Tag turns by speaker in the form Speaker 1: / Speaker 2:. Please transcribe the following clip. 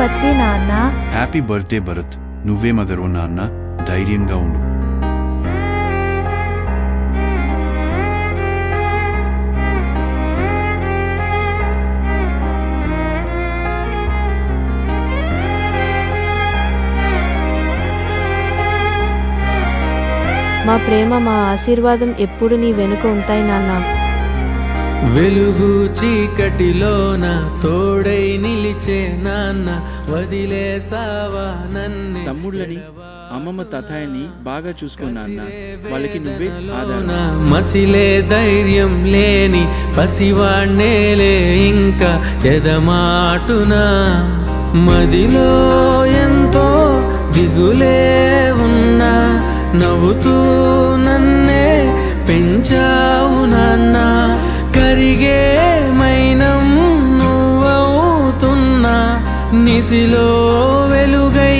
Speaker 1: Birthday నాన్న.
Speaker 2: Happy birthday Bharat. నువ్వే mother నాన్న, ధైర్యంగా ఉండు.
Speaker 1: మా ప్రేమ, మా ఆశీర్వాదం ఎప్పుడు నీ వెనుక ఉంటాయి నాన్న.
Speaker 3: వెలుగు చీకటిలోన తోడై నిలిచే నాన్న, వదిలేసావా నన్ను.
Speaker 4: తమ్ముళ్ళని అమ్మమ్మ తాతయ్యని బాగా చూసుకున్నా, వాళ్ళకి నువ్వే ఆధారం.
Speaker 3: మసిలే ధైర్యం లేని పసివాణ్ణేలే ఇంకా ఎదమాటునా. మదిలో ఎంతో దిగులే ఉన్నా, నవ్వుతూ నన్నే పెంచావు నాన్న. కరిగే మైనం నువ్వవుతున్నా, నిసిలో వెలుగై